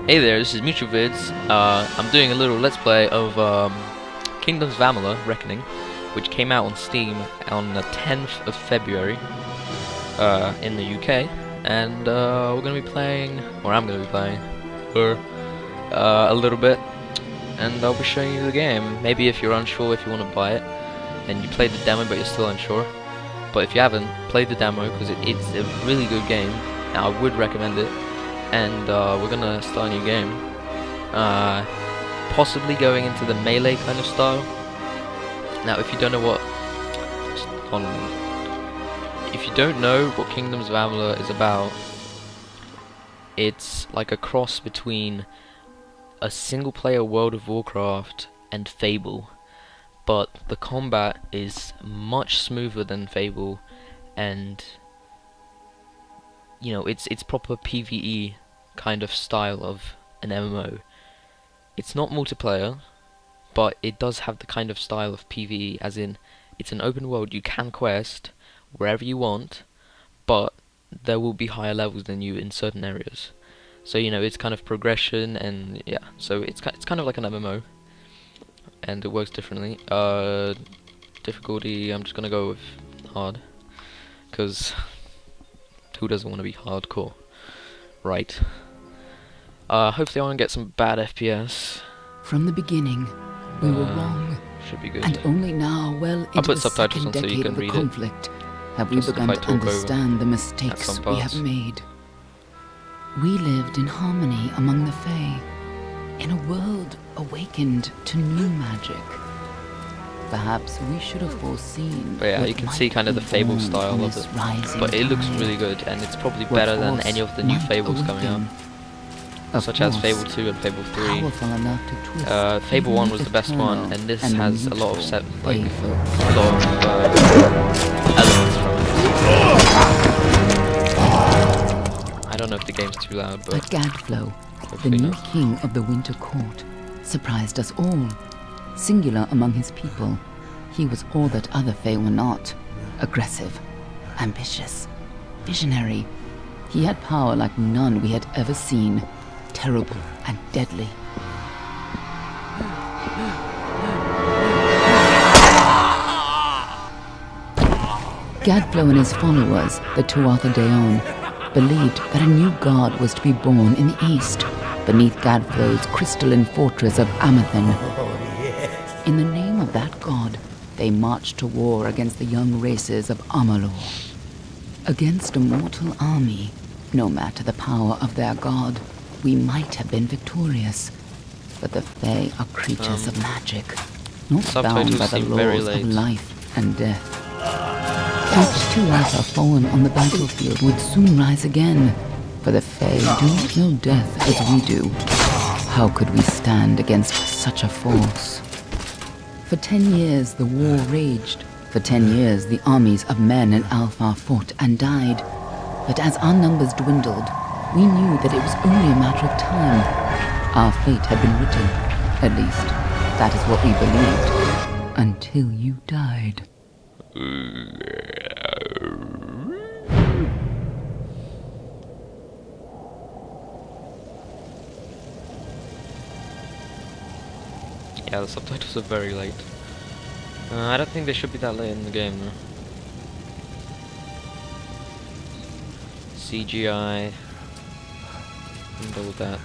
Hey there, this is MutualVids. I'm doing a little let's play of Kingdoms of Amalur Reckoning, which came out on Steam on the 10th of February in the UK, and we're going to be playing, or I'm going to be playing, for a little bit, and I'll be showing you the game. Maybe if you're unsure if you want to buy it, and you played the demo but you're still unsure, but if you haven't, play the demo because it's a really good game, and I would recommend it. And we're gonna start a new game, possibly going into the melee kind of style. Now, if you don't know what, if you don't know what Kingdoms of Amalur is about, it's like a cross between a single-player World of Warcraft and Fable, but the combat is much smoother than Fable, and you know, it's proper PvE kind of style of an MMO. It's not multiplayer, but it does have the kind of style of PvE, as in, it's an open world, you can quest wherever you want, but there will be higher levels than you in certain areas. So, you know, it's kind of progression, and yeah, so it's kind of like an MMO, and it works differently. Difficulty, I'm just gonna go with hard, because who doesn't want to be hardcore, right? Hopefully I won't get some bad FPS. From the beginning, we were wrong. Should be good. And only now, well into the second decade of the conflict, have we begun to understand the mistakes we have made. We lived in harmony among the Fae, in a world awakened to new magic. Perhaps we should have foreseen. But yeah, you can see kind of the Fable style of it. But it looks really good, and it's probably better than any of the new Fables coming out, such as Fable 2 and Fable 3. Fable 1 was the best one, and this has a lot of elements from it. I don't know if the game's too loud, but Gadflow, the new king of the Winter Court, surprised us all. Singular among his people, he was all that other Fae were not. Aggressive, ambitious, visionary. He had power like none we had ever seen. Terrible and deadly. Gadflow and his followers, the Tuatha Deon, believed that a new god was to be born in the east, beneath Gadflow's crystalline fortress of Amathen. In the name of that god, they marched to war against the young races of Amalur. Against a mortal army, no matter the power of their god, we might have been victorious. But the Fae are creatures of magic, not bound by the laws of life and death. Each Tuatha fallen on the battlefield would soon rise again, for the Fae do not know death as we do. How could we stand against such a force? For 10 years the war raged. For 10 years the armies of Men and Alpha fought and died. But as our numbers dwindled, we knew that it was only a matter of time. Our fate had been written. At least, that is what we believed. Until you died. Yeah, the subtitles are very late. I don't think they should be that late in the game, though. CGI. Double that.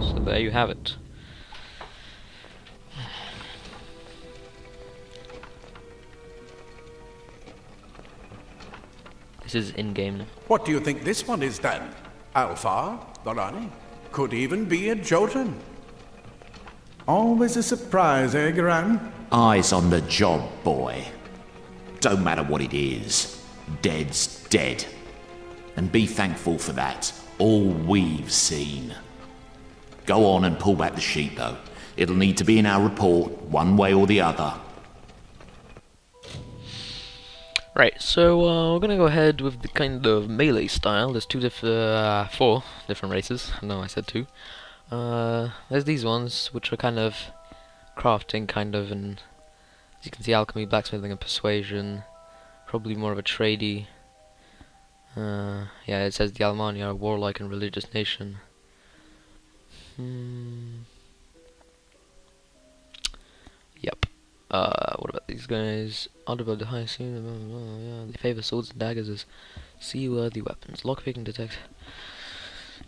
So there you have it. This is in-game. What do you think this one is then? Alpha, Dorani? Could even be a Jotun. Always a surprise, eh, Garan? Eyes on the job, boy. Don't matter what it is. Dead's dead. And be thankful for that. All we've seen. Go on and pull back the sheet, though. It'll need to be in our report, one way or the other. Right, so we're gonna go ahead with the kind of melee style. There's four different races. No, I said two. There's these ones, which are kind of crafting, and as you can see, alchemy, blacksmithing, and persuasion. Probably more of a tradey. Yeah, it says the Alemanni are a warlike and religious nation. Yep. What about these guys? Audible the high scene. Yeah, they favor swords and daggers as seaworthy weapons. Lockpicking detect.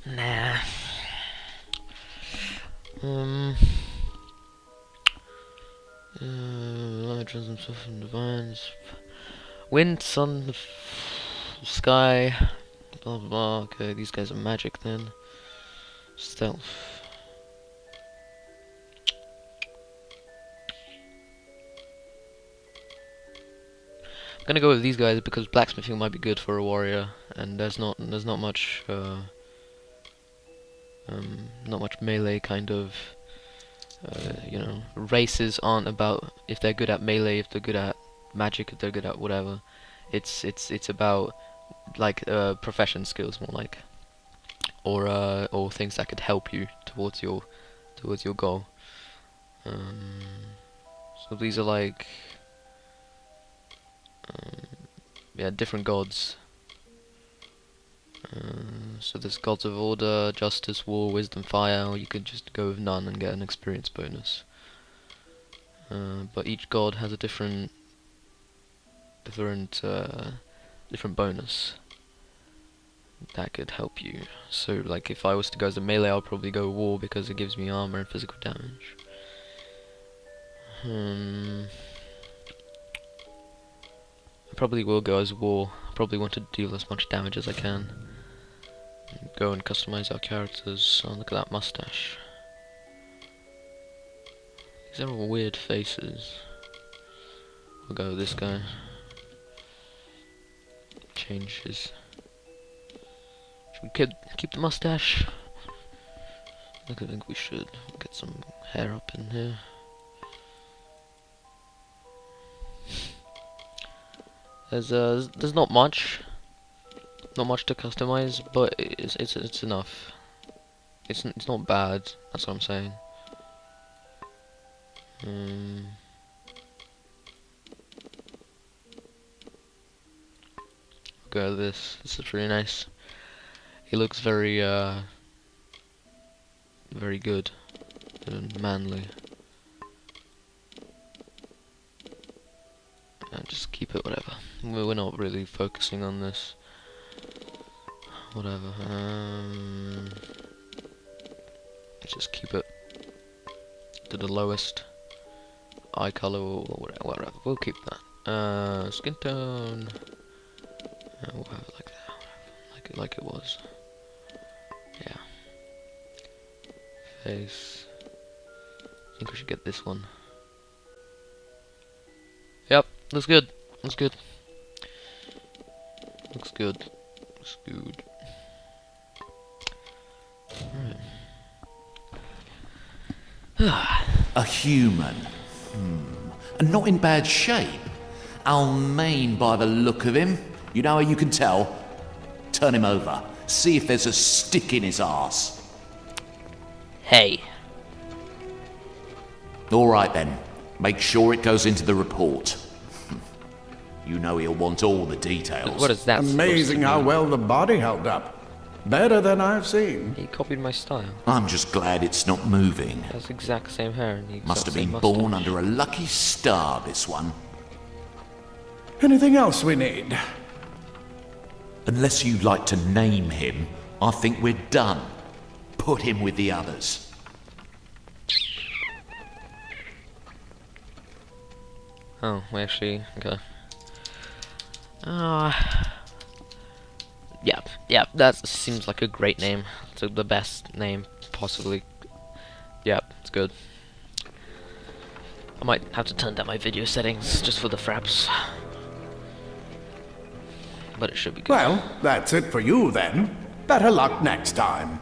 Nah. Trans himself in divines. Wind, sun, sky. Blah blah blah. Okay, these guys are magic then. Stealth. I'm gonna go with these guys because blacksmithing might be good for a warrior, and there's not much not much melee kind of you know, races aren't about if they're good at melee, if they're good at magic, if they're good at whatever. It's about like profession skills more like, or things that could help you towards your goal. So these are like yeah, different gods. So there's gods of order, justice, war, wisdom, fire, or you could just go with none and get an experience bonus. But each god has a different bonus that could help you. So like if I was to go as a melee, I'll probably go war because it gives me armor and physical damage. I probably will go as war. I probably want to deal as much damage as I can. Go and customize our characters. Oh, look at that mustache. These are all weird faces. We'll go with this guy. Change his. Should we keep the mustache? I think we should get some hair up in here. There's not much to customize, but it's enough. It's not bad. That's what I'm saying. Go with this. This is pretty nice. He looks very good and manly. Just keep it whatever. We're not really focusing on this. Whatever. Let's just keep it to the lowest eye color or whatever. We'll keep that. Skin tone. We'll have it like that. Like it was. Yeah. Face. I think we should get this one. Yep. Looks good. Looks good. Looks good. Looks good. Right. A human. And not in bad shape. Almain by the look of him. You know how you can tell? Turn him over. See if there's a stick in his arse. Hey. Alright then. Make sure it goes into the report. You know he'll want all the details. What is that? Amazing how well the body held up. Better than I've seen. He copied my style. I'm just glad it's not moving. Has the exact same hair and the exact Must have same been mustache. born under a lucky star, this one. Anything else we need? Unless you'd like to name him, I think we're done. Put him with the others. Oh, we actually, okay. Yeah, that seems like a great name. It's the best name, possibly. Yeah, it's good. I might have to turn down my video settings just for the fraps. But it should be good. Well, that's it for you then. Better luck next time.